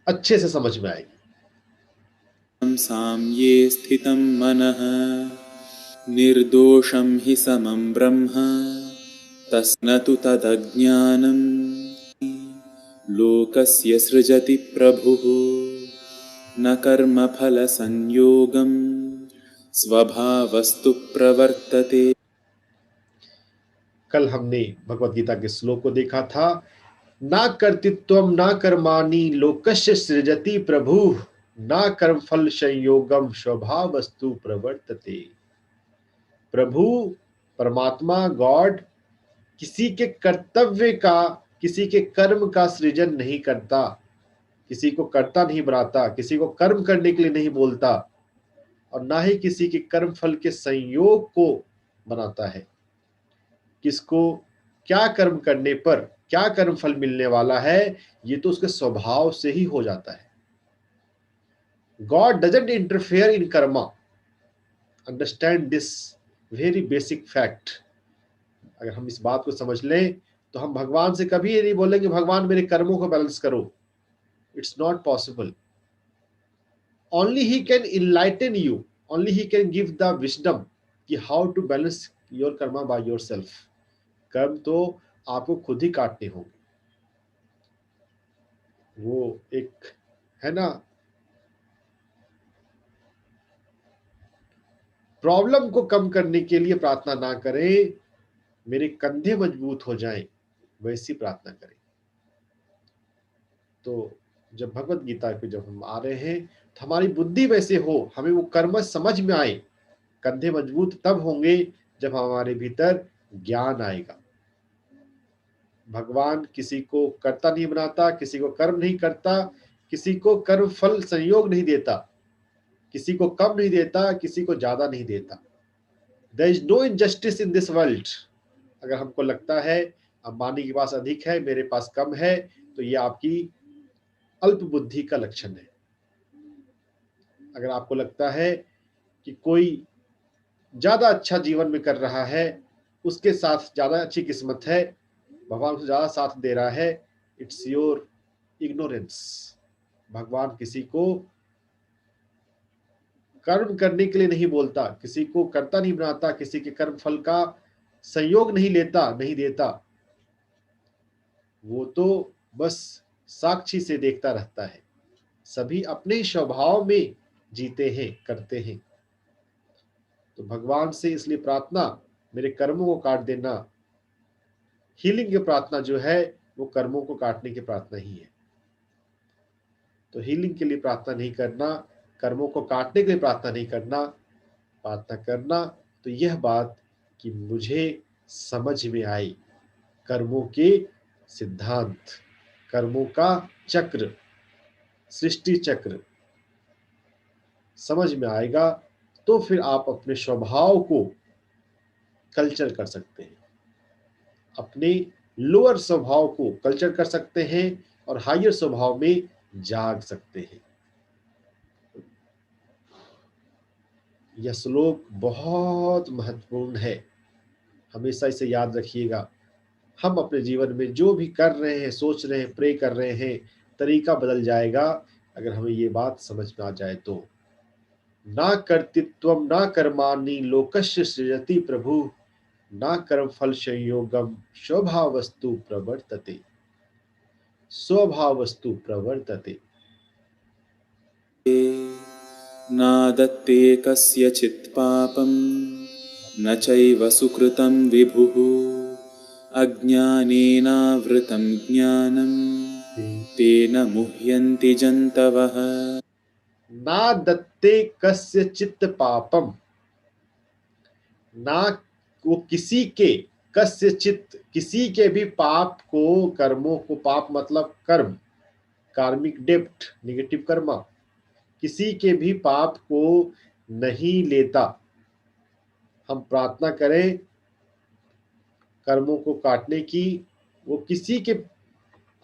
अच्छे से समझ में आएगी। साम्ये स्थितं मनः निर्दोषं हि समं ब्रह्म तस्न तु तदज्ञानं लोकस्य सृजति प्रभुः न कर्मफलसंयोगं स्वभावस्तु प्रवर्तते। कल हमने भगवत गीता के श्लोक को देखा था, ना कर्तृत्वम ना कर्माणि लोकस्य सृजति प्रभु ना कर्मफल संयोगम स्वभावस्तु प्रवर्तते। प्रभु परमात्मा गॉड किसी के कर्तव्य का, किसी के कर्म का सृजन नहीं करता, किसी को कर्ता नहीं बनाता, किसी को कर्म करने के लिए नहीं बोलता, और ना ही किसी के कर्म फल के संयोग को बनाता है। किसको क्या कर्म करने पर क्या कर्म फल मिलने वाला है, ये तो उसके स्वभाव से ही हो जाता है। God doesn't interfere in Karma. Understand this very basic fact. अगर हम इस बात को समझ लें तो हम भगवान से कभी ये नहीं बोलेंगे भगवान मेरे कर्मों को बैलेंस करो। It's not possible. Only he can enlighten you, only he can give the wisdom कि how to balance your karma by yourself. कर्म तो आपको खुद ही काटने होंगे। वो एक है ना, प्रॉब्लम को कम करने के लिए प्रार्थना ना करें मेरे कंधे मजबूत हो जाएं, वैसी प्रार्थना करें। तो जब भगवत गीता पे जब हम आ रहे हैं तो हमारी बुद्धि वैसे हो, हमें वो कर्म समझ में आए। कंधे मजबूत तब होंगे जब हमारे भीतर ज्ञान आएगा। भगवान किसी को कर्ता नहीं बनाता, किसी को कर्म नहीं करता, किसी को कर्म फल संयोग नहीं देता, किसी को कम नहीं देता, किसी को ज्यादा नहीं देता। There is no injustice in this world. अगर हमको लगता है अंबानी के पास अधिक है, मेरे पास कम है, तो ये आपकी अल्प बुद्धि का लक्षण है। अगर आपको लगता है कि कोई ज्यादा अच्छा जीवन में कर रहा है, उसके साथ ज्यादा अच्छी किस्मत है, भगवान उसे ज्यादा साथ दे रहा है, इट्स योर इग्नोरेंस। भगवान किसी को कर्म करने के लिए नहीं बोलता, किसी को कर्ता नहीं बनाता, किसी के कर्म फल का संयोग नहीं लेता, नहीं देता। वो तो बस साक्षी से देखता रहता है। सभी अपने स्वभाव में जीते हैं, करते हैं। तो भगवान से इसलिए प्रार्थना मेरे कर्मों को काट देना। हीलिंग की प्रार्थना जो है वो कर्मों को काटने की प्रार्थना ही है। तो हीलिंग के लिए प्रार्थना नहीं करना, कर्मों को काटने के लिए प्रार्थना नहीं करना। प्रार्थना करना तो यह बात कि मुझे समझ में आई कर्मों के सिद्धांत, कर्मों का चक्र, सृष्टि चक्र समझ में आएगा, तो फिर आप अपने स्वभाव को कल्चर कर सकते हैं, अपने लोअर स्वभाव को कल्चर कर सकते हैं और हायर स्वभाव में जाग सकते हैं। यह श्लोक बहुत महत्वपूर्ण है, हमेशा इसे याद रखिएगा। हम अपने जीवन में जो भी कर रहे हैं, सोच रहे हैं, प्रे कर रहे हैं, तरीका बदल जाएगा अगर हमें ये बात समझ में आ जाए तो। ना कर्तृत्वम ना कर्माणि लोकस्य सृजति प्रभु ना कर्म फल संयोगम स्वभावस्तु प्रवर्तते। स्वभावस्तु प्रवर्तते। नादत्ते कस्यचित् पापं न चैव सुकृतं विभुः अज्ञानेनावृतं ज्ञानं तेन मुह्यन्ति जन्तवः। ना दत्ते कस्य चित्त पापम, ना वो किसी के, कस्य चित्त किसी के भी पाप को, कर्मों को, पाप मतलब कर्म, कार्मिक डेप्ट, नेगेटिव कर्मा, किसी के भी पाप को नहीं लेता। हम प्रार्थना करें कर्मों को काटने की, वो किसी के,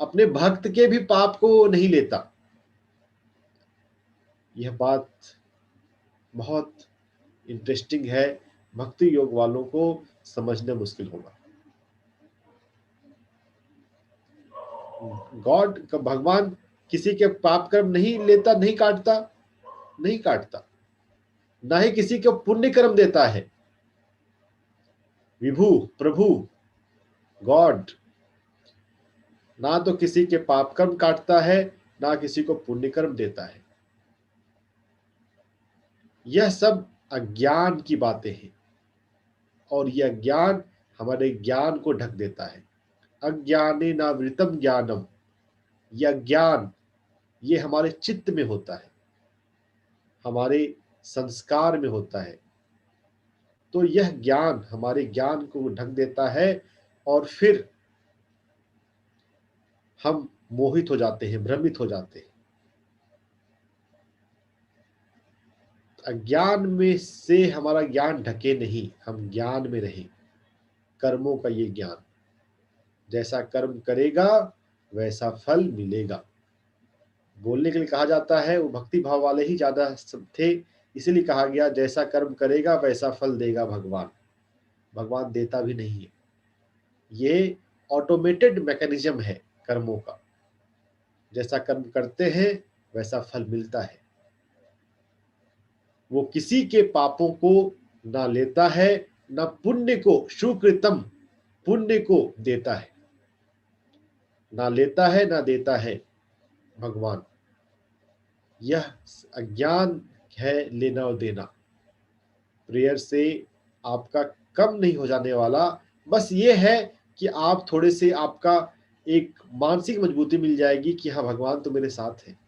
अपने भक्त के भी पाप को नहीं लेता। यह बात बहुत इंटरेस्टिंग है, भक्ति योग वालों को समझना मुश्किल होगा। गॉड का, भगवान किसी के पाप कर्म नहीं लेता, नहीं काटता, नहीं काटता, ना ही किसी को पुण्य कर्म देता है। विभु, प्रभु, गॉड ना तो किसी के पाप कर्म काटता है, ना किसी को पुण्य कर्म देता है। यह सब अज्ञान की बातें हैं, और यह ज्ञान हमारे ज्ञान को ढक देता है। अज्ञाने नावृतम ज्ञानम, यह ज्ञान ये हमारे चित्त में होता है, हमारे संस्कार में होता है। तो यह ज्ञान हमारे ज्ञान को ढक देता है, और फिर हम मोहित हो जाते हैं, भ्रमित हो जाते हैं। अज्ञान में से हमारा ज्ञान ढके नहीं, हम ज्ञान में रहें। कर्मों का ये ज्ञान, जैसा कर्म करेगा वैसा फल मिलेगा। बोलने के लिए कहा जाता है, वो भक्ति भाव वाले ही ज्यादा सब थे, इसीलिए कहा गया जैसा कर्म करेगा वैसा फल देगा भगवान। भगवान देता भी नहीं है, ये ऑटोमेटेड मैकेनिज्म है कर्मों का। जैसा कर्म करते हैं वैसा फल मिलता है। वो किसी के पापों को ना लेता है, ना पुण्य को, सुकृतम पुण्य को देता है। ना लेता है ना देता है भगवान। यह अज्ञान है, लेना और देना। प्रेयर से आपका कम नहीं हो जाने वाला, बस ये है कि आप थोड़े से, आपका एक मानसिक मजबूती मिल जाएगी कि हाँ भगवान तो मेरे साथ है।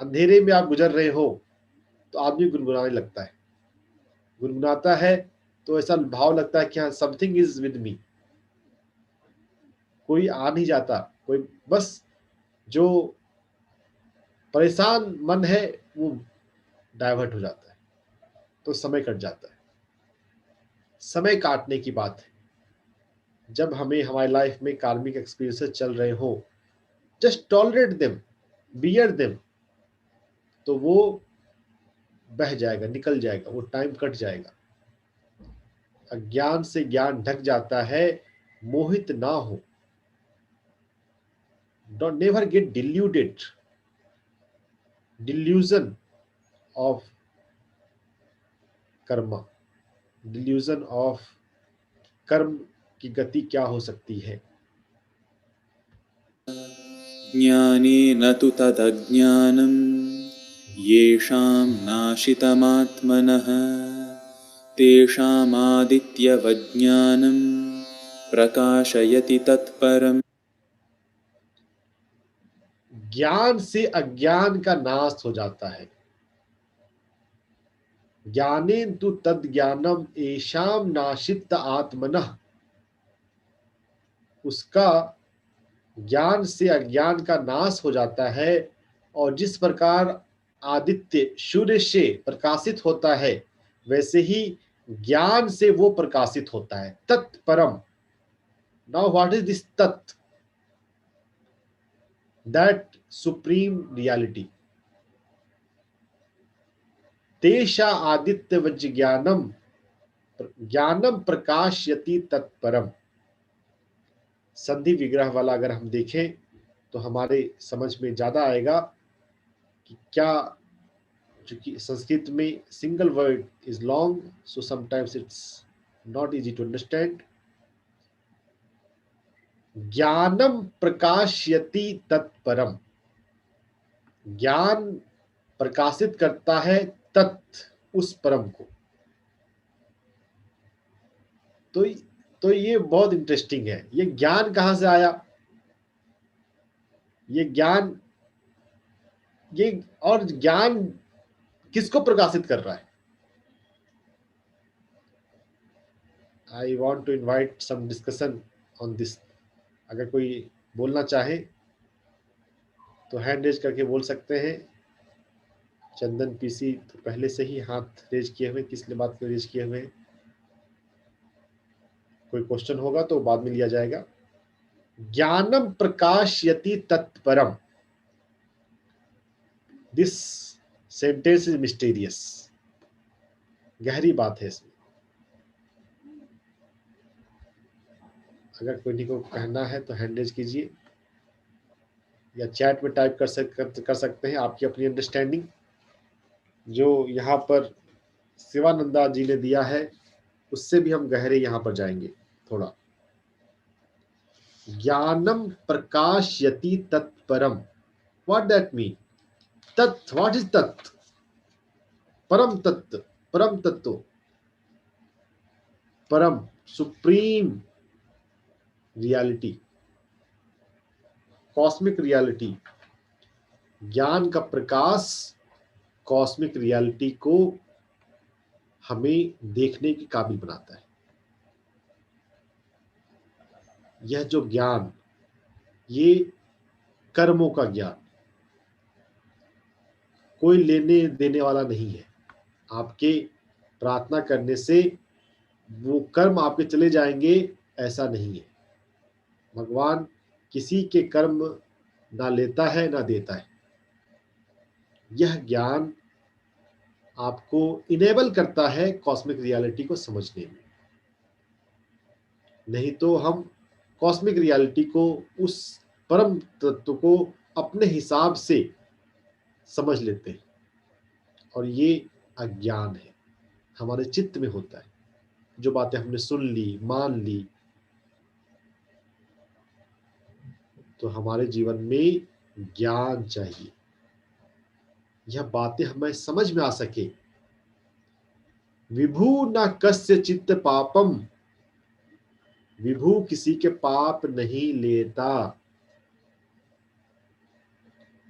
अंधेरे में आप गुजर रहे हो तो आदमी गुनगुनाने लगता है, गुनगुनाता है तो ऐसा भाव लगता है कि हाँ समथिंग इज विद मी। कोई आ नहीं जाता, कोई बस जो परेशान मन है वो डाइवर्ट हो जाता है, तो समय कट जाता है। समय काटने की बात है। जब हमें हमारी लाइफ में कार्मिक एक्सपीरियंसेस चल रहे हो, just tolerate them, bear them, तो वो बह जाएगा, निकल जाएगा, वो टाइम कट जाएगा। अज्ञान से ज्ञान ढक जाता है, मोहित ना हो। Don't never get diluted, delusion of Karma, delusion of कर्म की गति क्या हो सकती है। ज्ञानेन तु तदज्ञानं येषां नाशितमात्मनः तेषामादित्यवज्ञानं प्रकाशयति तत्परम्। ज्ञान से अज्ञान का नाश हो जाता है। ज्ञानेन तु तद ज्ञानम येषाम नाशित आत्मनः, उसका ज्ञान से अज्ञान का नाश हो जाता है। और जिस प्रकार आदित्य सूर्य से प्रकाशित होता है, वैसे ही ज्ञान से वो प्रकाशित होता है। तत्परम। नाउ व्हाट इज दिस तत्? That supreme reality. तेषा आदित्य वज्र ज्ञानम, ज्ञानम प्रकाशयति तत्परम। संधि विग्रह वाला अगर हम देखें तो हमारे समझ में ज्यादा आएगा कि क्या, चूंकि संस्कृत में single word is long, so sometimes it's not easy to understand. ज्ञानम प्रकाशयति तत्परम, ज्ञान प्रकाशित करता है तत्, उस परम को। तो तो ये बहुत इंटरेस्टिंग है। ये ज्ञान कहां से आया? ये ज्ञान, ये और ज्ञान किसको प्रकाशित कर रहा है? I want to invite some discussion on this. अगर कोई बोलना चाहे तो हैंड रेज करके बोल सकते हैं। चंदन पीसी तो पहले से ही हाथ रेज किए हुए, किस लिए बात को रेज किए हुए। कोई क्वेश्चन होगा तो बाद में लिया जाएगा। ज्ञानम प्रकाशयति तत्परम, दिस सेंटेंस इज मिस्टीरियस। गहरी बात है इसमें। अगर कोई को कहना है तो हैंड रेज कीजिए। या चैट में टाइप कर सकते हैं आपकी अपनी अंडरस्टैंडिंग जो यहाँ पर शिवानंदा जी ने दिया है, उससे भी हम गहरे यहाँ पर जाएंगे थोड़ा। ज्ञानम प्रकाशयति तत्परम, व्हाट दैट मीन? तत्, व्हाट इज तत्? परम तत्व, परम तत्व, परम, सुप्रीम रियलिटी, कॉस्मिक रियलिटी। ज्ञान का प्रकाश कॉस्मिक रियलिटी को हमें देखने के काबिल बनाता है। यह जो ज्ञान, ये कर्मों का ज्ञान, कोई लेने देने वाला नहीं है। आपके प्रार्थना करने से वो कर्म आपके चले जाएंगे, ऐसा नहीं है। भगवान किसी के कर्म ना लेता है ना देता है। यह ज्ञान आपको इनेबल करता है कॉस्मिक रियलिटी को समझने में। नहीं तो हम कॉस्मिक रियलिटी को, उस परम तत्व को अपने हिसाब से समझ लेते हैं, और ये अज्ञान है, हमारे चित्त में होता है। जो बातें हमने सुन ली, मान ली, तो हमारे जीवन में ज्ञान चाहिए, यह बातें हमें समझ में आ सके। विभु न कस्य चित्त पापम, विभु किसी के पाप नहीं लेता।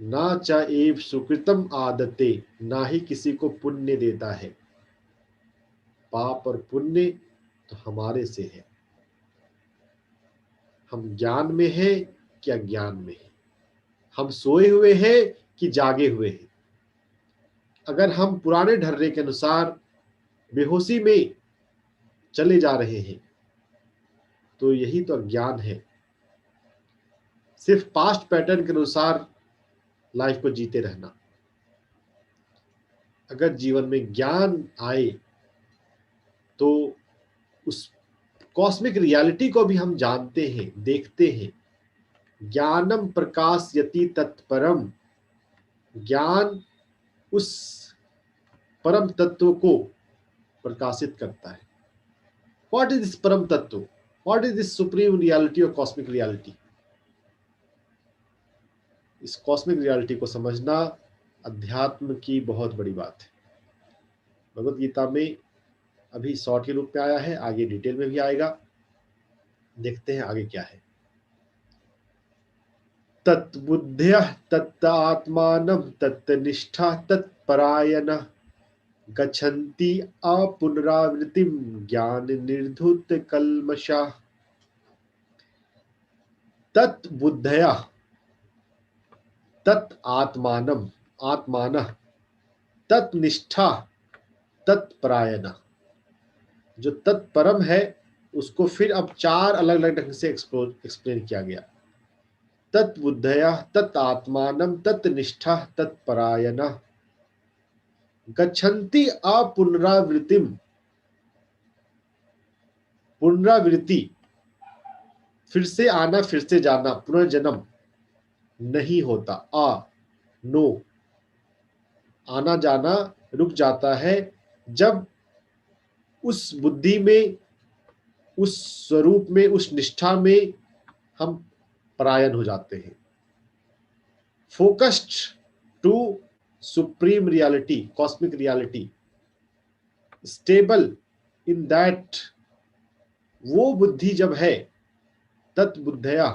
ना च एव सुकृतम आदते, ना ही किसी को पुण्य देता है। पाप और पुण्य तो हमारे से है। हम ज्ञान में हैं कि अज्ञान में हैं, हम सोए हुए हैं कि जागे हुए हैं। अगर हम पुराने ढर्रे के अनुसार बेहोशी में चले जा रहे हैं तो यही तो अज्ञान है। सिर्फ पास्ट पैटर्न के अनुसार लाइफ को जीते रहना। अगर जीवन में ज्ञान आए तो उस कॉस्मिक रियलिटी को भी हम जानते हैं, देखते हैं। ज्ञानम प्रकाशयति तत्परम, ज्ञान उस परम तत्व को प्रकाशित करता है। व्हाट इज दिस परम तत्व? What is this supreme reality और कॉस्मिक रियलिटी? इस कॉस्मिक रियलिटी को समझना अध्यात्म की बहुत बड़ी बात है। भगवत गीता में अभी शॉर्ट के रूप में आया है, आगे डिटेल में भी आएगा। देखते हैं आगे क्या है। तत्बुद्ध्या तत्आत्मानं तत्निष्ठा तत्परायणः गच्छन्ति अपुनरावृत्तिं ज्ञान निर्धूत कल्मषा। तत्बुद्धया तत्आत्मानं, आत्मानः, तत्निष्ठा तत्परायणः। जो तत्परम है उसको फिर अब 4 अलग अलग ढंग से एक्सप्लेन किया गया। तत्बुद्धया तत्आत्मानं तत्निष्ठा तत्परायणः गच्छन्ति अपुनरावृत्तिम। पुनरावृत्ति, फिर से आना, फिर से जाना, पुनर्जन्म नहीं होता। नो, आना जाना रुक जाता है जब उस बुद्धि में, उस स्वरूप में, उस निष्ठा में हम परायण हो जाते हैं। Focused to supreme reality, cosmic reality, stable in that, वो बुद्धि जब है, तत्बुद्धया,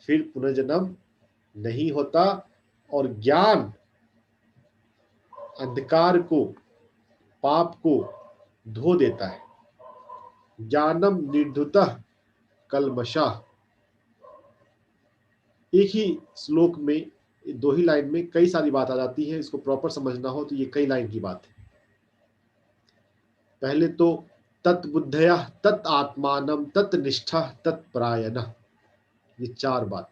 फिर पुनर्जन्म नहीं होता, और ज्ञान अंधकार को, पाप को धो देता है। ज्ञानम निर्धुतः कल्मषः। एक ही श्लोक में, 2 ही लाइन में कई सारी बात आ जाती है। इसको प्रॉपर समझना हो तो ये कई लाइन की बात है। पहले तो तत्बुद्धया तत्आत्मानं तत्निष्ठा तत्परायणः, ये 4 बात।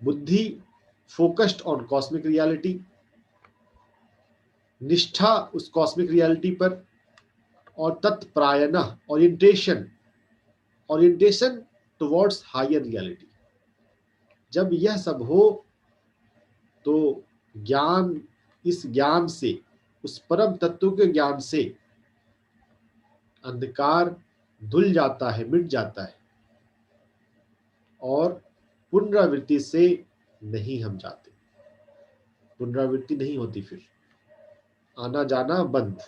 बुद्धि फोकस्ड ऑन कॉस्मिक रियलिटी, निष्ठा उस कॉस्मिक रियलिटी पर, और तत्परायणः, orientation, orientation towards higher reality. जब यह सब हो तो ज्ञान, इस ज्ञान से, उस परम तत्व के ज्ञान से अंधकार धुल जाता है, मिट जाता है, और पुनरावृत्ति से नहीं हम जाते, पुनरावृत्ति नहीं होती, फिर आना जाना बंद।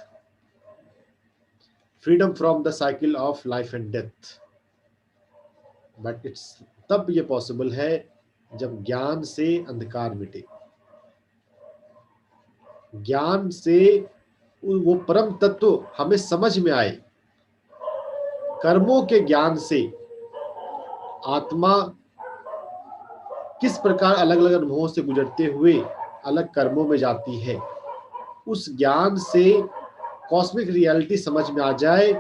Freedom from the cycle of life and death. But it's तब ये पॉसिबल है जब ज्ञान से अंधकार मिटे, ज्ञान से वो परम तत्व हमें समझ में आए। कर्मों के ज्ञान से आत्मा किस प्रकार अलग अलग अनुभवों से गुजरते हुए अलग कर्मों में जाती है, उस ज्ञान से कॉस्मिक रियलिटी समझ में आ जाए,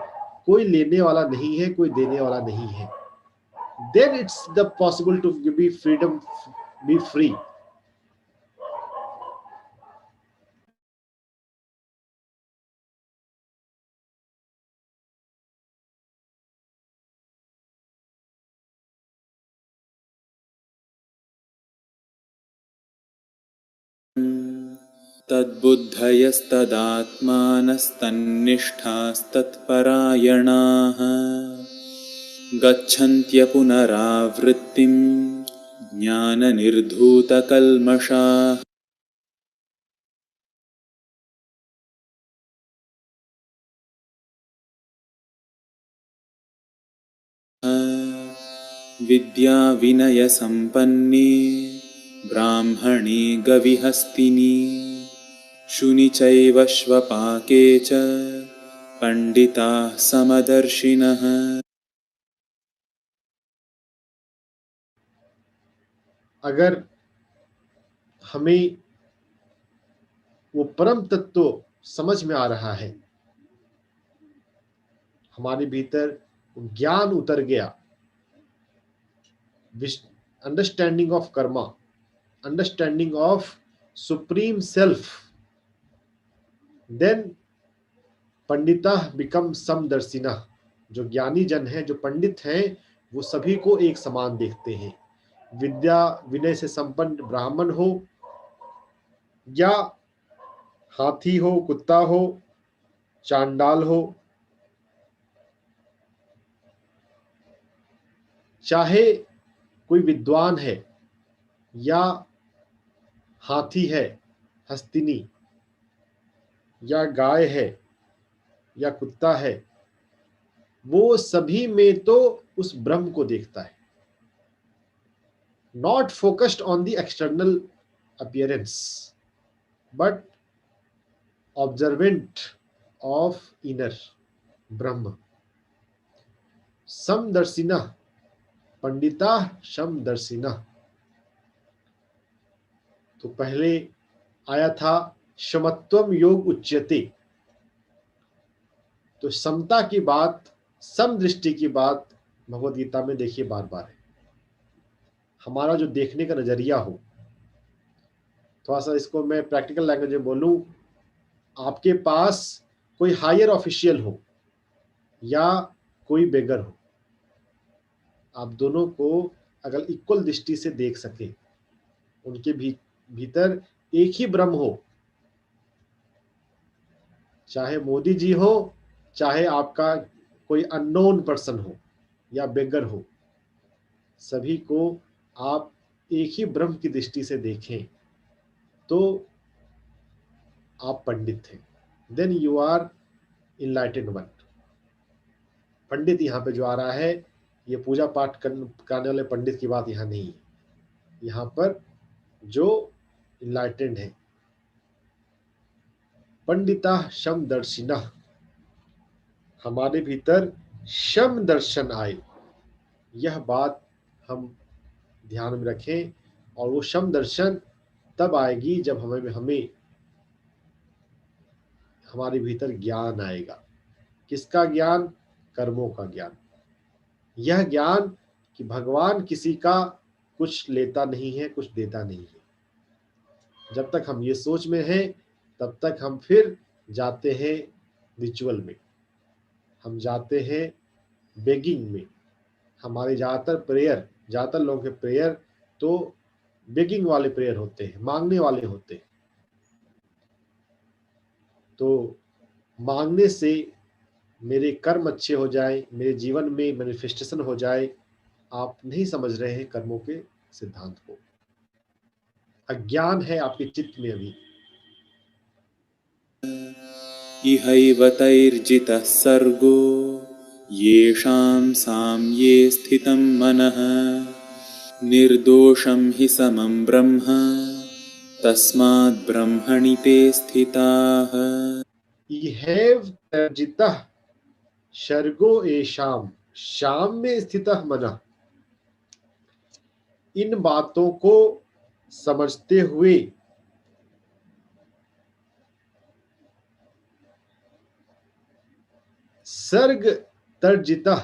कोई लेने वाला नहीं है, कोई देने वाला नहीं है, then it's the possible to be freedom, be free. तद्बुद्धयस्तदात्मानस्तन्निष्ठास्तत्परायणाः गच्छन्त्य पुनरावृत्तिं ज्ञाननिर्धूतकल्मषाः। विद्या विनय संपन्ने ब्राह्मणे गविहस्तिनि शुनि चैव श्वपाके च पंडिताः समदर्शिनः। अगर हमें वो परम तत्व समझ में आ रहा है, हमारे भीतर ज्ञान उतर गया, understanding of karma, understanding of supreme self, then पंडिता बिकम समदर्शिना। जो ज्ञानी जन है, जो पंडित हैं, वो सभी को एक समान देखते हैं। विद्या विनय से संपन्न ब्राह्मण हो या हाथी हो, कुत्ता हो, चांडाल हो, चाहे कोई विद्वान है या हाथी है, हस्तिनी, या गाय है या कुत्ता है, वो सभी में तो उस ब्रह्म को देखता है। Not focused on the external appearance but observant of inner ब्रह्म। समदर्शिना पंडिता समदर्शिना। तो पहले आया था समत्वम योग उच्यते। तो समता की बात, समदृष्टि की बात भगवद गीता में देखिए बार बार है। हमारा जो देखने का नजरिया हो, थोड़ा सा इसको मैं प्रैक्टिकल लैंग्वेज में बोलूं, आपके पास कोई हायर ऑफिशियल हो या कोई बेगर हो, आप दोनों को अगर इक्वल दृष्टि से देख सके, उनके भीतर एक ही ब्रह्म हो, चाहे मोदी जी हो, चाहे आपका कोई अननोन पर्सन हो या बेगर हो, सभी को आप एक ही ब्रह्म की दृष्टि से देखें तो आप पंडित हैं। Then you are enlightened one. पंडित यहाँ पे जो आ रहा है, ये पूजा पाठ करने वाले पंडित की बात यहाँ नहीं है। यहाँ पर जो इनलाइटेंड है, पंडिता शम दर्शिना, हमारे भीतर शम दर्शन आए, यह बात हम ध्यान में रखें। और वो शम दर्शन तब आएगी जब हमें हमारे भीतर ज्ञान आएगा। किसका ज्ञान? कर्मों का ज्ञान। यह ज्ञान कि भगवान किसी का कुछ लेता नहीं है, कुछ देता नहीं है। जब तक हम ये सोच में हैं, तब तक हम फिर जाते हैं रिचुअल में, हम जाते हैं बेगिंग में। हमारे ज्यादातर लोगों के प्रेयर तो बेगिंग वाले प्रेयर होते हैं, मांगने वाले होते हैं। तो मांगने से मेरे कर्म अच्छे हो जाए, मेरे जीवन में मैनिफेस्टेशन हो जाए, आप नहीं समझ रहे हैं कर्मों के सिद्धांत को। अज्ञान है आपके चित्त में अभी। इहैव तैर्जितः सर्गो येषां साम्ये स्थितं मनः निर्दोषं हि समं ब्रह्म तस्माद् ब्रह्मणि ते स्थिताः। इहैव तर्जितः शर्गो एषाम शाम में स्थितः मनः। इन बातों को समझते हुए सर्ग तर्जितः,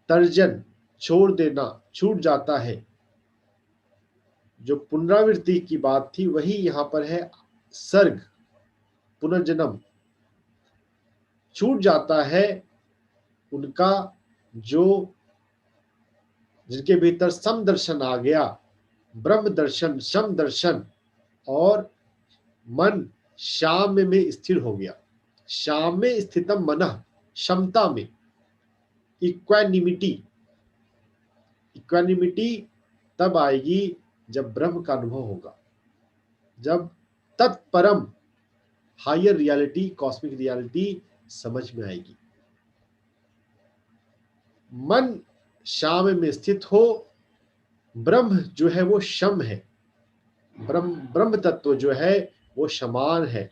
तर्जन छोड़ देना, छूट जाता है। जो पुनरावृत्ति की बात थी वही यहां पर है। सर्ग पुनर्जन्म छूट जाता है उनका, जो जिनके भीतर सम दर्शन आ गया, ब्रह्म दर्शन, सम दर्शन, और मन शाम में स्थिर हो गया। शाम में स्थितम मनः, क्षमता में, इक्वानिमिटी। इक्वानिमिटी तब आएगी जब ब्रह्म का अनुभव होगा, जब तत्परम हायर रियलिटी, कॉस्मिक रियलिटी समझ में आएगी। मन शाम में स्थित हो, ब्रह्म जो है वो शम है। ब्रह्म तत्व जो है वो समान है।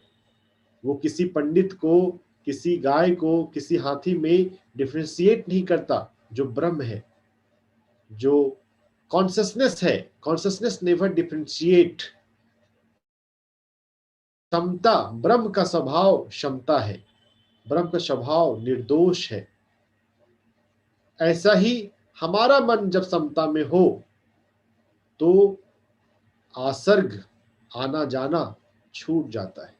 वो किसी पंडित को, किसी गाय को, किसी हाथी में डिफरेंशिएट नहीं करता। जो ब्रह्म है, जो कॉन्शसनेस है, कॉन्शसनेस नेवर डिफरेंशिएट। समता, ब्रह्म का स्वभाव क्षमता है, ब्रह्म का स्वभाव निर्दोष है। ऐसा ही हमारा मन जब समता में हो तो आसर्ग, आना जाना छूट जाता है।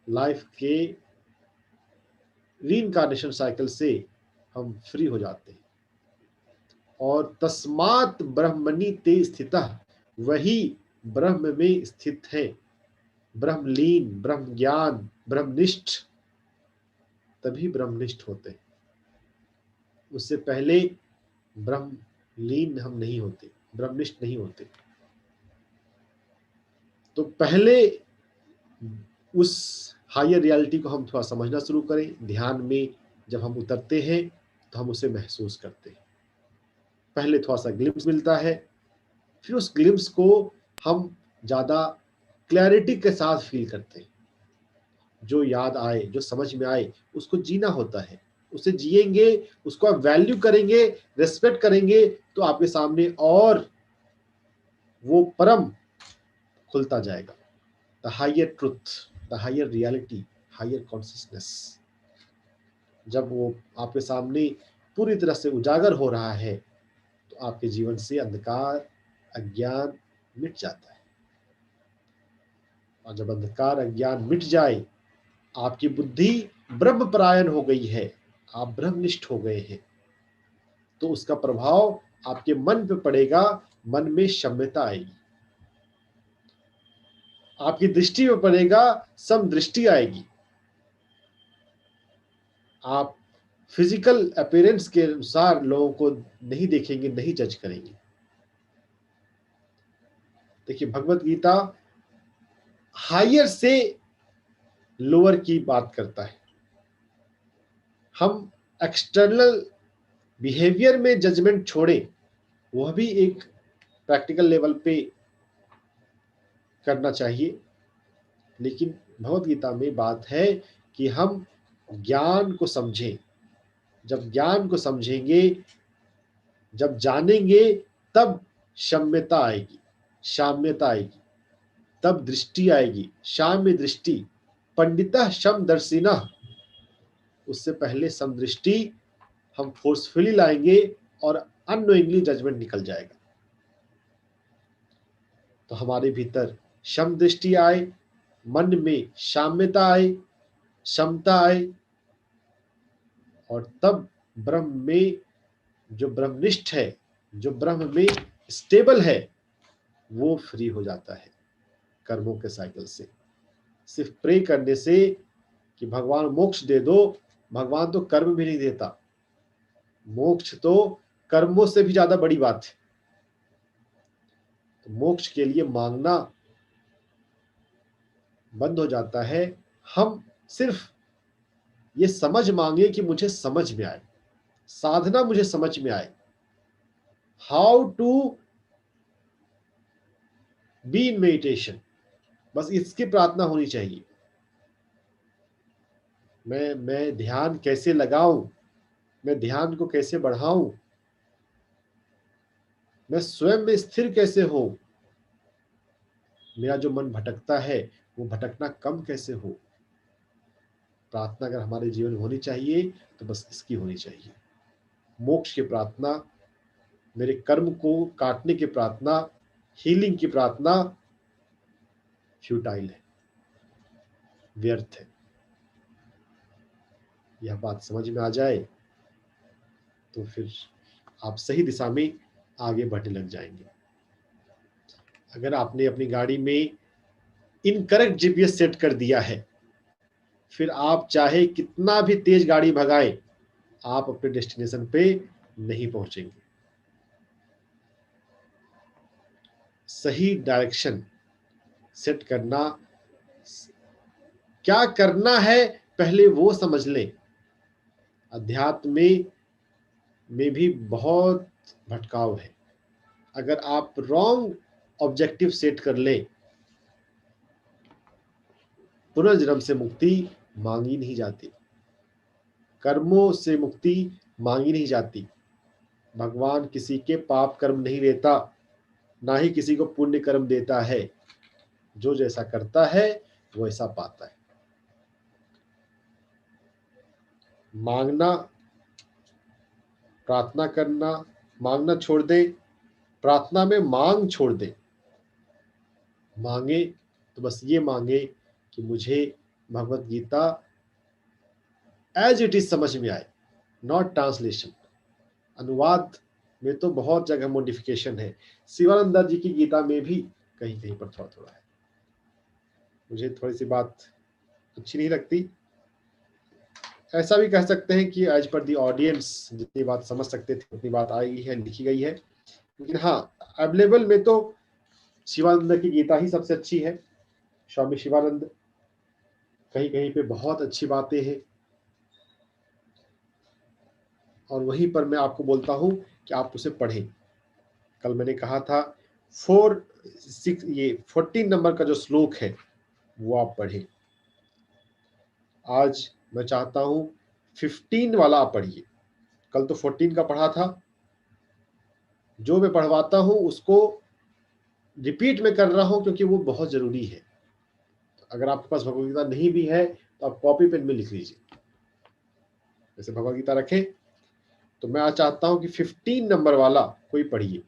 लाइफ के रीइंकार्नेशन साइकिल से हम फ्री हो जाते हैं। और तस्मात् ब्रह्मणि ते स्थितः, वही ब्रह्म में स्थित है। ब्रह्मलीन, ब्रह्म ज्ञान, ब्रह्मनिष्ठ, तभी ब्रह्मनिष्ठ होते हैं। उससे पहले ब्रह्मलीन हम नहीं होते, ब्रह्मनिष्ठ नहीं होते। तो पहले उस हायर रियलिटी को हम थोड़ा समझना शुरू करें। ध्यान में जब हम उतरते हैं तो हम उसे महसूस करते हैं। पहले थोड़ा सा ग्लिम्स मिलता है, फिर उस ग्लिम्स को हम ज्यादा क्लैरिटी के साथ फील करते हैं। जो याद आए, जो समझ में आए, उसको जीना होता है। उसे जिएंगे, उसको आप वैल्यू करेंगे, रेस्पेक्ट करेंगे, तो आपके सामने और वो परम खुलता जाएगा। The higher truth, the higher reality, higher consciousness, जब वो आपके सामने पूरी तरह से उजागर हो रहा है तो आपके जीवन से अंधकार, अज्ञान मिट जाता है। और जब अंधकार, अज्ञान मिट जाए, आपकी बुद्धि ब्रह्मपरायण हो गई है, आप ब्रह्मनिष्ठ हो गए हैं, तो उसका प्रभाव आपके मन पे पड़ेगा। मन में क्षम्यता आएगी, आपकी दृष्टि में पड़ेगा, समदृष्टि आएगी। आप फिजिकल अपीयरेंस के अनुसार लोगों को नहीं देखेंगे, नहीं जज करेंगे। देखिए, भगवत गीता हायर से लोअर की बात करता है। हम एक्सटर्नल बिहेवियर में जजमेंट छोड़े, वह भी एक प्रैक्टिकल लेवल पे करना चाहिए। लेकिन भगवत गीता में बात है कि हम ज्ञान को समझें। जब ज्ञान को समझेंगे, जब जानेंगे, तब क्षम्यता आएगी, साम्यता आएगी, तब दृष्टि आएगी, साम्य दृष्टि। पंडितः समदर्शिनः, उससे पहले समदृष्टि हम फोर्सफुली लाएंगे और अननोइंगली जजमेंट निकल जाएगा। तो हमारे भीतर सम दृष्टि आए, मन में साम्यता आए, क्षमता आए, और तब ब्रह्म में जो ब्रह्मनिष्ठ है, जो ब्रह्म में स्टेबल है, वो फ्री हो जाता है कर्मों के साइकिल से। सिर्फ प्रे करने से कि भगवान मोक्ष दे दो, भगवान तो कर्म भी नहीं देता। मोक्ष तो कर्मों से भी ज्यादा बड़ी बात है। तो मोक्ष के लिए मांगना बंद हो जाता है। हम सिर्फ ये समझ मांगे कि मुझे समझ में आए, साधना मुझे समझ में आए, how to be in meditation, बस इसकी प्रार्थना होनी चाहिए। मैं ध्यान कैसे लगाऊं, मैं ध्यान को कैसे बढ़ाऊं, मैं स्वयं में स्थिर कैसे हो, मेरा जो मन भटकता है वो भटकना कम कैसे हो। प्रार्थना अगर हमारे जीवन में होनी चाहिए तो बस इसकी होनी चाहिए। मोक्ष की प्रार्थना, मेरे कर्म को काटने की प्रार्थना, हीलिंग की प्रार्थना फ्यूटाइल है, व्यर्थ है। यह बात समझ में आ जाए तो फिर आप सही दिशा में आगे बढ़ने लग जाएंगे। अगर आपने अपनी गाड़ी में इनकरेक्ट जीपीएस सेट कर दिया है, फिर आप चाहे कितना भी तेज गाड़ी भगाएं, आप अपने डेस्टिनेशन पे नहीं पहुंचेंगे। सही डायरेक्शन सेट करना, क्या करना है पहले वो समझ लें। अध्यात्म में भी बहुत भटकाव है। अगर आप रॉन्ग ऑब्जेक्टिव सेट कर ले, पुनर्जन्म से मुक्ति मांगी नहीं जाती, कर्मों से मुक्ति मांगी नहीं जाती। भगवान किसी के पाप कर्म नहीं लेता, ना ही किसी को पुण्य कर्म देता है। जो जैसा करता है वो ऐसा पाता है। मांगना, प्रार्थना करना, मांगना छोड़ दे, प्रार्थना में मांग छोड़ दे। मांगे तो बस ये मांगे कि मुझे Bhagavad Gita as it is समझ में आए, नॉट ट्रांसलेशन। अनुवाद में तो बहुत जगह मॉडिफिकेशन है। शिवानंद जी की गीता में भी कहीं कहीं पर थोड़ा थोड़ा है। मुझे थोड़ी सी बात अच्छी नहीं लगती। ऐसा भी कह सकते हैं कि एज पर दी ऑडियंस जितनी बात समझ सकते थे उतनी बात आई है, लिखी गई है। लेकिन हाँ, अवेलेबल में तो शिवानंद की गीता ही सबसे अच्छी है। स्वामी शिवानंद, कहीं कहीं पे बहुत अच्छी बातें हैं। और वहीं पर मैं आपको बोलता हूं कि आप उसे पढ़ें। कल मैंने कहा था 14 नंबर का जो श्लोक है वो आप पढ़ें। आज मैं चाहता हूं 15 वाला आप पढ़िए। कल तो 14 का पढ़ा था। जो मैं पढ़वाता हूं उसको रिपीट में कर रहा हूं क्योंकि वो बहुत जरूरी है। अगर आपके पास भगवद गीता नहीं भी है तो आप कॉपी पेन में लिख लीजिए। जैसे भगवद गीता रखें तो मैं आज चाहता हूं कि 15 नंबर वाला कोई पढ़िए।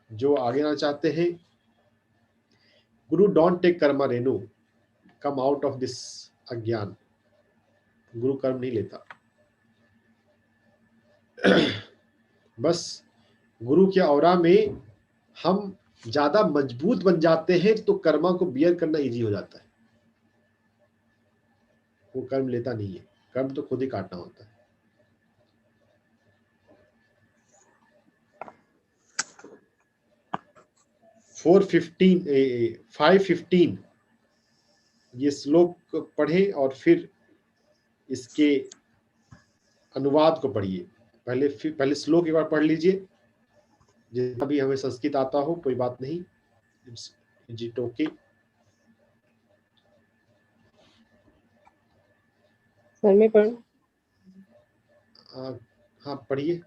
जो आगे ना चाहते हैं, गुरु डोंट टेक कर्मा रेणु, कम आउट ऑफ दिस अज्ञान। गुरु कर्म नहीं लेता। बस गुरु के औरा में हम ज्यादा मजबूत बन जाते हैं तो कर्मा को बियर करना इजी हो जाता है। वो कर्म लेता नहीं है, कर्म तो खुद ही काटना होता है। फोर 515 ये श्लोक पढ़ें और फिर इसके अनुवाद को पढ़िए। पहले श्लोक एक बार पढ़ लीजिए। जितना भी हमें संस्कृत आता हो कोई बात नहीं, इट ओके। सर मैं पढ़ूं? हाँ पढ़िए।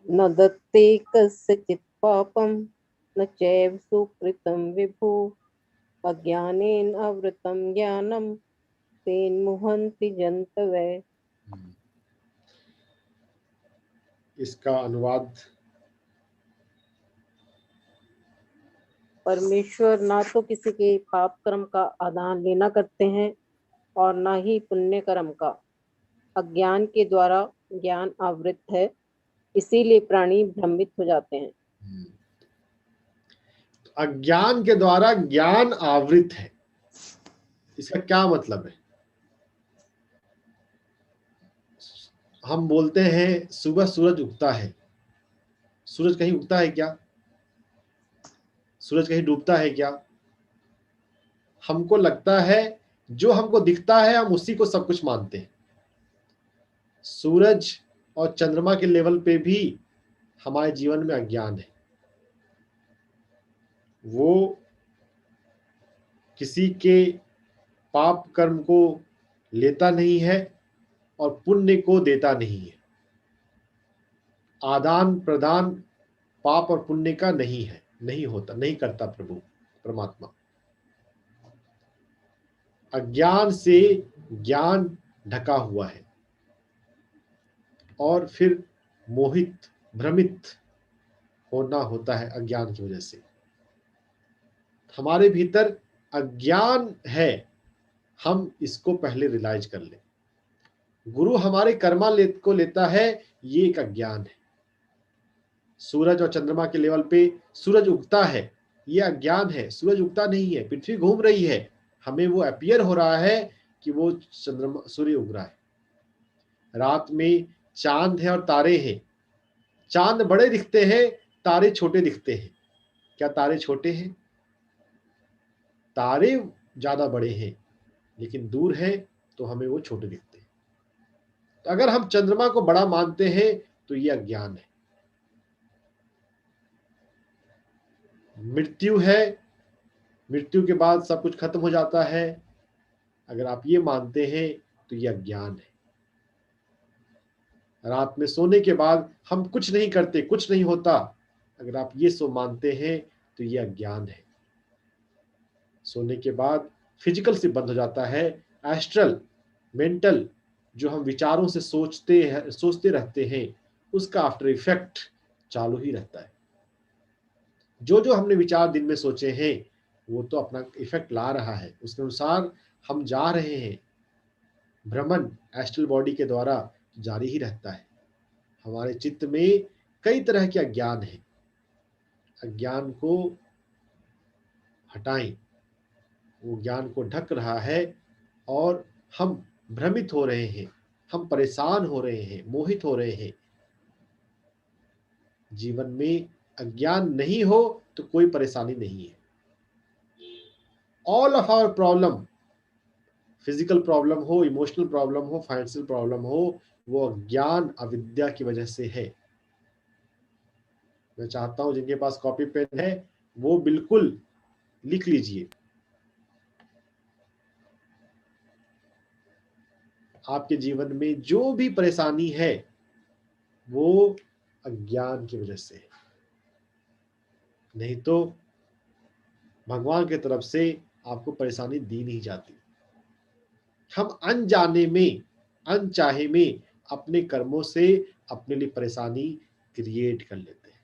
न दत्ते कस्यचित् पापं न चैव सुकृतं विभु अज्ञानेन आवृतं ज्ञानं तेन मुह्यन्ति जन्तवः। इसका अनुवाद। परमेश्वर ना तो किसी के पाप कर्म का आदान लेना करते हैं और ना ही पुण्य कर्म का। अज्ञान के द्वारा ज्ञान आवृत है, इसीलिए प्राणी भ्रमित हो जाते हैं। अज्ञान के द्वारा ज्ञान आवृत है। इसका क्या मतलब है? हम बोलते हैं सुबह सूरज उगता है। सूरज कहीं उगता है क्या? सूरज कहीं डूबता है क्या? हमको लगता है जो हमको दिखता है हम उसी को सब कुछ मानते हैं। सूरज और चंद्रमा के लेवल पे भी हमारे जीवन में अज्ञान है। वो किसी के पाप कर्म को लेता नहीं है और पुण्य को देता नहीं है। आदान प्रदान पाप और पुण्य का नहीं है, नहीं होता, नहीं करता प्रभु परमात्मा। अज्ञान से ज्ञान ढका हुआ है और फिर मोहित भ्रमित होना होता है अज्ञान की वजह से। हमारे भीतर अज्ञान है, हम इसको पहले रियलाइज कर ले। गुरु हमारे कर्मा को लेता है, ये एक अज्ञान है। सूरज और चंद्रमा के लेवल पे सूरज उगता है, ये अज्ञान है। सूरज उगता नहीं है, पृथ्वी घूम रही है, हमें वो अपीयर हो रहा है कि वो चंद्रमा सूर्य उग रहा है। रात में चांद है और तारे हैं। चांद बड़े दिखते हैं, तारे छोटे दिखते हैं। क्या तारे छोटे हैं? तारे ज्यादा बड़े हैं, लेकिन दूर है तो हमें वो छोटे दिखते हैं। तो अगर हम चंद्रमा को बड़ा मानते हैं तो ये अज्ञान है। मृत्यु है, मृत्यु के बाद सब कुछ खत्म हो जाता है, अगर आप ये मानते हैं तो ये अज्ञान है। रात में सोने के बाद हम कुछ नहीं करते, कुछ नहीं होता, अगर आप ये सो मानते हैं तो ये अज्ञान है। सोने के बाद फिजिकल से बंद हो जाता है, एस्ट्रल मेंटल जो हम विचारों से सोचते रहते हैं, उसका आफ्टर इफेक्ट चालू ही रहता है। जो जो हमने विचार दिन में सोचे हैं वो तो अपना इफेक्ट ला रहा है, उसके अनुसार हम जा रहे हैं। भ्रमण एस्ट्रल बॉडी के द्वारा जारी ही रहता है। हमारे चित्त में कई तरह के अज्ञान है। अज्ञान को हटाएं, वो ज्ञान को ढक रहा है और हम भ्रमित हो रहे हैं, हम परेशान हो रहे हैं, मोहित हो रहे हैं। जीवन में अज्ञान नहीं हो तो कोई परेशानी नहीं है। All of our problem, physical problem हो, इमोशनल प्रॉब्लम हो, फाइनेंशियल प्रॉब्लम हो, वो अज्ञान अविद्या की वजह से है। मैं चाहता हूं जिनके पास कॉपी पेन है वो बिल्कुल लिख लीजिए। आपके जीवन में जो भी परेशानी है वो अज्ञान की वजह से है, नहीं तो भगवान की तरफ से आपको परेशानी दी नहीं जाती। हम अनजाने में, अनचाहे में अपने कर्मों से अपने लिए परेशानी क्रिएट कर लेते हैं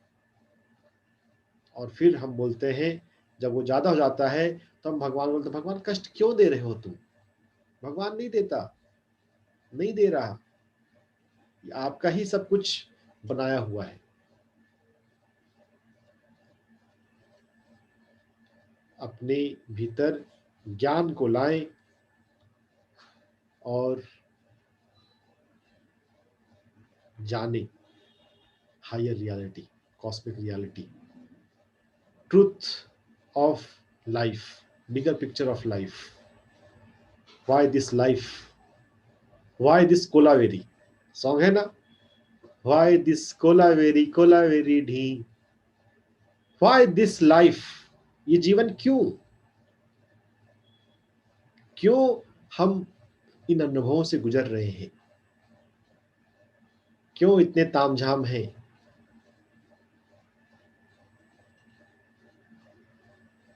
और फिर हम बोलते हैं, जब वो ज्यादा हो जाता है तो हम भगवान बोलते हैं, भगवान कष्ट क्यों दे रहे हो तुम? भगवान नहीं देता, नहीं दे रहा, ये आपका ही सब कुछ बनाया हुआ है। अपने भीतर ज्ञान को लाएं और जाने higher reality, cosmic reality, truth of life, bigger picture of life. Why this life, why this Kolaveri song है ना, why this Kolaveri, Kolaveri di, why this life, ये जीवन क्यों, क्यों हम इन अनुभवों से गुजर रहे हैं, क्यों इतने तामझाम हैं?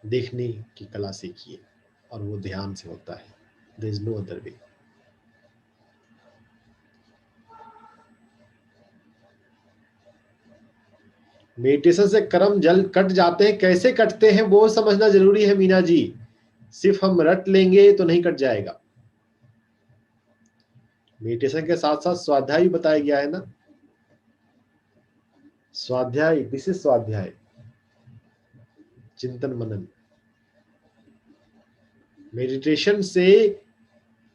देखने की कला सीखिए और वो ध्यान से होता है। There is no other way. Meditation से कर्म जल कट जाते हैं, कैसे कटते हैं वो समझना जरूरी है मीना जी। सिर्फ हम रट लेंगे तो नहीं कट जाएगा। मेडिटेशन के साथ साथ स्वाध्याय भी बताया गया है ना। स्वाध्याय, दिस इज स्वाध्याय। चिंतन मनन। मेडिटेशन से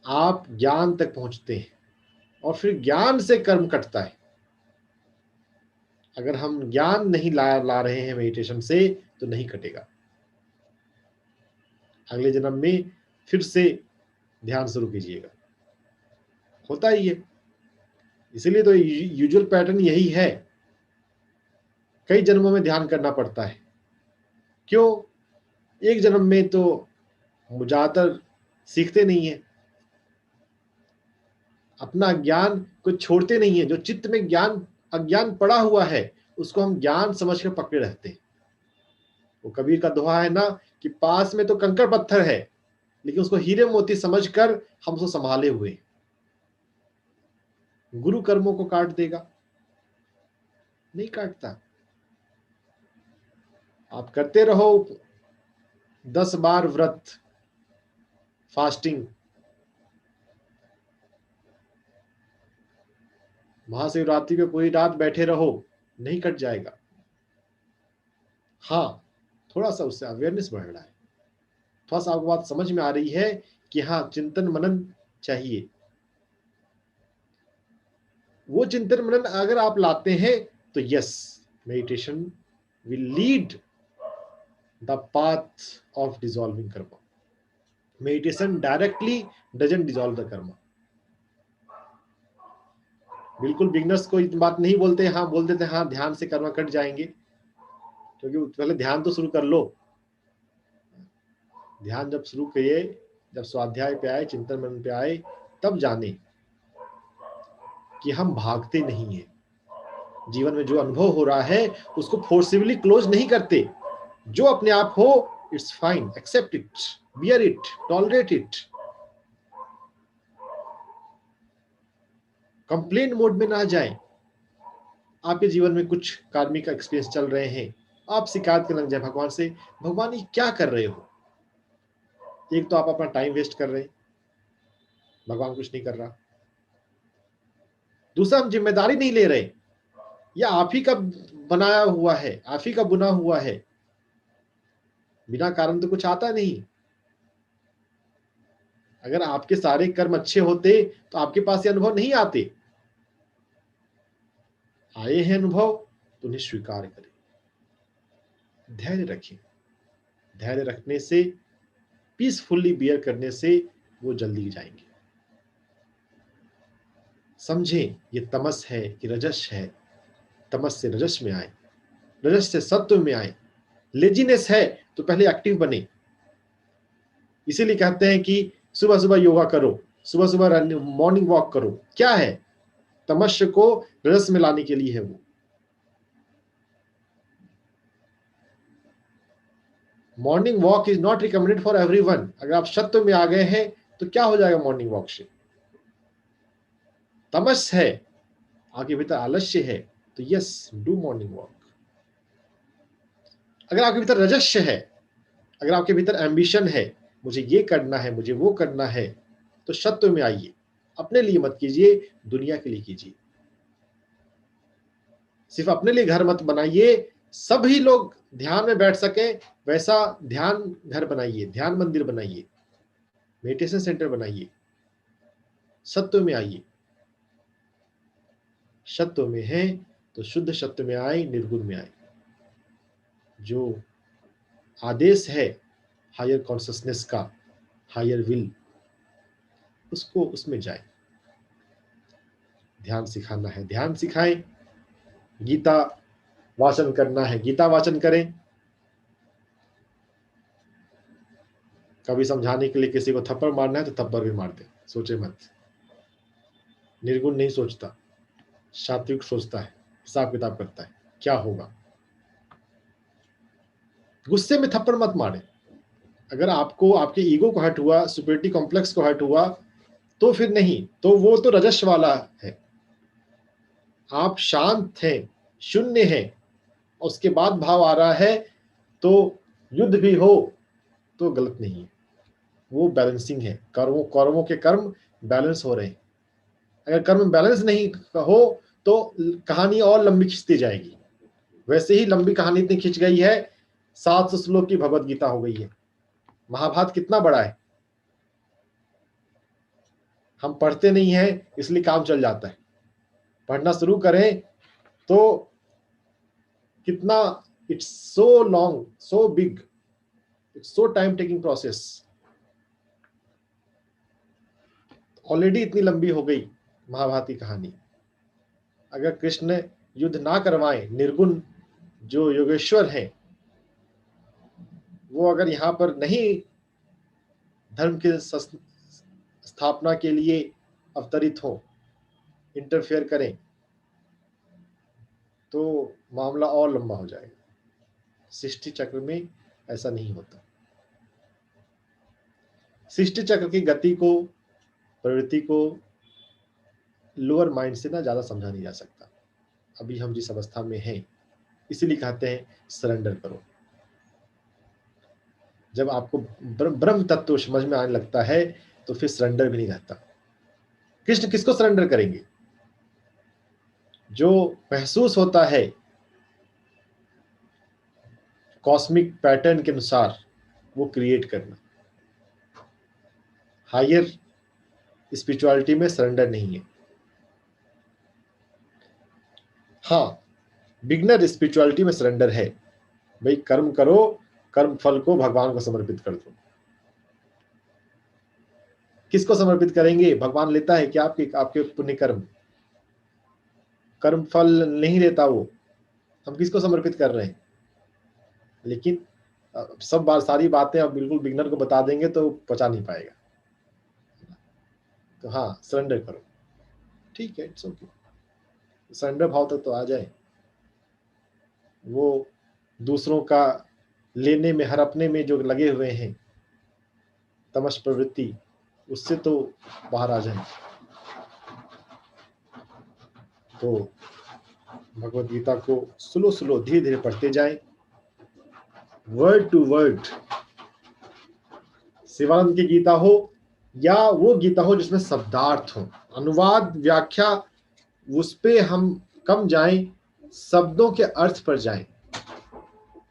आप ज्ञान तक पहुंचते हैं और फिर ज्ञान से कर्म कटता है। अगर हम ज्ञान नहीं ला रहे हैं मेडिटेशन से तो नहीं कटेगा। अगले जन्म में फिर से ध्यान शुरू कीजिएगा, होता ही है। इसीलिए तो यूजुअल पैटर्न यही है, कई जन्मों में ध्यान करना पड़ता है। क्यों? एक जन्म में तो ज्यादातर सीखते नहीं है, अपना ज्ञान को छोड़ते नहीं है। जो चित्त में ज्ञान अज्ञान पड़ा हुआ है उसको हम ज्ञान समझ कर पकड़े रहते हैं। वो कबीर का दोहा है ना कि पास में तो कंकड़ पत्थर है लेकिन उसको हीरे मोती समझकर हम उसको संभाले हुए। गुरु कर्मों को काट देगा? नहीं काटता। आप करते रहो 10 बार व्रत, फास्टिंग, महाशिवरात्रि पे पूरी रात बैठे रहो, नहीं कट जाएगा। हाँ, थोड़ा सा उससे अवेयरनेस बढ़ रहा है, थोड़ा सा आपको बात समझ में आ रही है कि हाँ चिंतन मनन चाहिए। वो चिंतन मनन अगर आप लाते हैं तो yes, meditation will lead the path of dissolving Karma. Meditation directly doesn't dissolve the Karma. बिल्कुल बिगनर्स को इतनी बात नहीं बोलते, हाँ बोल देते हाँ ध्यान से कर्मा कट जाएंगे, क्योंकि पहले ध्यान तो शुरू कर लो। ध्यान जब शुरू किए, जब स्वाध्याय पे आए, चिंतन मनन पे आए, तब जाने कि हम भागते नहीं है। जीवन में जो अनुभव हो रहा है उसको फोर्सिबली क्लोज नहीं करते। जो अपने आप हो, it's fine, accept it, bear it, tolerate it. Complain mode में ना जाएं। आपके जीवन में कुछ कार्मिक एक्सपीरियंस चल रहे हैं, आप शिकायत करने लग जाए भगवान से, भगवान ये क्या कर रहे हो? एक तो आप अपना टाइम वेस्ट कर रहे हैं, भगवान कुछ नहीं कर रहा। दूसरा, हम जिम्मेदारी नहीं ले रहे, या आप ही का बनाया हुआ है, आप ही का बुना हुआ है, बिना कारण तो कुछ आता नहीं। अगर आपके सारे कर्म अच्छे होते तो आपके पास ये अनुभव नहीं आते। आए हैं अनुभव तो उन्हें स्वीकार करें, धैर्य रखें। धैर्य रखने से, पीसफुली बियर करने से वो जल्दी जाएंगे। समझें ये तमस है कि रजस है। तमस से रजस में आए, रजस से सत्व में आए। लेजीनेस है तो पहले एक्टिव बने। इसीलिए कहते हैं कि सुबह सुबह योगा करो, सुबह सुबह मॉर्निंग वॉक करो। क्या है? तमस्य को रजस में लाने के लिए है वो। Morning walk is not recommended for everyone. अगर आप सत्व में आ गए हैं तो क्या हो जाएगा मॉर्निंग वॉक से? तमस है, आपके भीतर आलस्य है, तो यस, डू मॉर्निंग वॉक। अगर आपके भीतर रजस्य है, अगर आपके भीतर एम्बिशन है, मुझे ये करना है, मुझे वो करना है, तो सत्व में आइए। अपने लिए मत कीजिए, दुनिया के लिए कीजिए। सिर्फ अपने लिए घर मत बनाइए, सभी लोग ध्यान में बैठ सके वैसा ध्यान घर बनाइए, ध्यान मंदिर बनाइए, मेडिटेशन सेंटर बनाइए। सत्व में आइए। सत्व में है तो शुद्ध सत्व में आए, निर्गुण में आए। जो आदेश है हायर कॉन्शियसनेस का, हायर विल, उसको उसमें जाए। ध्यान सिखाना है, ध्यान सिखाएं। गीता वाचन करना है, गीता वाचन करें। कभी समझाने के लिए किसी को थप्पड़ मारना है तो थप्पड़ भी मार दे, सोचे मत। निर्गुण नहीं सोचता, सात्विक सोचता है, हिसाब किताब करता है क्या होगा। गुस्से में थप्पड़ मत मारे। अगर आपको आपके ईगो को हर्ट हुआ, सुपीरियरिटी कॉम्प्लेक्स को हर्ट हुआ, तो फिर नहीं, तो वो तो रजस वाला है। आप शांत हैं, शून्य हैं, उसके बाद भाव आ रहा है तो युद्ध भी हो तो गलत नहीं है। वो बैलेंसिंग है। कर्मों के कर्म बैलेंस हो रहे हैं। अगर कर्म बैलेंस नहीं हो तो कहानी और लंबी खिंचती जाएगी। वैसे ही लंबी कहानी इतनी खिंच गई है, 700 श्लोक की भगवत गीता हो गई है। महाभारत कितना बड़ा है, हम पढ़ते नहीं हैं इसलिए काम चल जाता है। पढ़ना शुरू करें तो कितना, it's so long, so big, it's so time taking process. Already इतनी लंबी हो गई महाभारत की कहानी। अगर कृष्ण युद्ध ना करवाएं, निर्गुण जो योगेश्वर हैं वो अगर यहाँ पर नहीं धर्म के स्थापना के लिए अवतरित हो, इंटरफेयर करें, तो मामला और लंबा हो जाएगा। सृष्टि चक्र में ऐसा नहीं होता। सृष्टि चक्र की गति को, प्रवृत्ति को लोअर माइंड से ना ज्यादा समझा नहीं जा सकता। अभी हम जिस अवस्था में हैं, इसीलिए कहते हैं सरेंडर करो। जब आपको ब्रह्म तत्व समझ में आने लगता है तो फिर सरेंडर भी नहीं रहता। कृष्ण किसको सरेंडर करेंगे? जो महसूस होता है कॉस्मिक पैटर्न के अनुसार वो क्रिएट करना। हायर स्पिरिचुअलिटी में सरेंडर नहीं है। हाँ, बिगनर स्पिरिचुअलिटी में सरेंडर है। भाई कर्म करो, कर्म फल को भगवान को समर्पित कर दो। किसको समर्पित करेंगे? भगवान लेता है क्या आपके पुण्य कर्म? कर्म फल नहीं लेता वो। हम किसको समर्पित कर रहे हैं? लेकिन सारी बातें अब बिल्कुल बिगनर को बता देंगे तो पचा नहीं पाएगा। तो हाँ, सरेंडर करो, ठीक है, इट्स ओके। सरेंडर भाव तक तो आ जाए। वो दूसरों का लेने में, हड़पने में जो लगे हुए हैं तमस प्रवृत्ति, उससे तो बाहर आ जाए। तो भगवत गीता को स्लो स्लो धीरे धीरे पढ़ते जाए, वर्ड टू वर्ड। शिवानंद की गीता हो या वो गीता हो जिसमें शब्दार्थ हो, अनुवाद व्याख्या उस पे हम कम जाएं, शब्दों के अर्थ पर जाएं,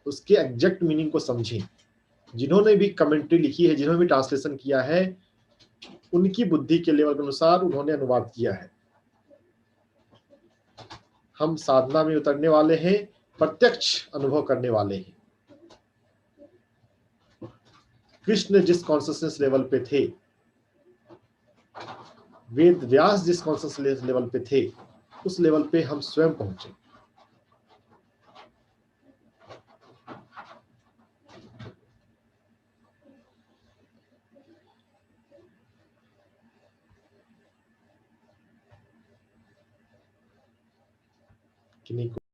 उसके एग्जैक्ट मीनिंग को समझें। जिन्होंने भी कमेंट्री लिखी है, जिन्होंने भी ट्रांसलेशन किया है, उनकी बुद्धि के लेवल के अनुसार उन्होंने अनुवाद किया है। हम साधना में उतरने वाले हैं, प्रत्यक्ष अनुभव करने वाले हैं। कृष्ण जिस कॉन्शियसनेस लेवल पे थे, वेद व्यास जिस कॉन्शियसनेस लेवल पे थे, उस लेवल पे हम स्वयं पहुंचे। किन्हीं को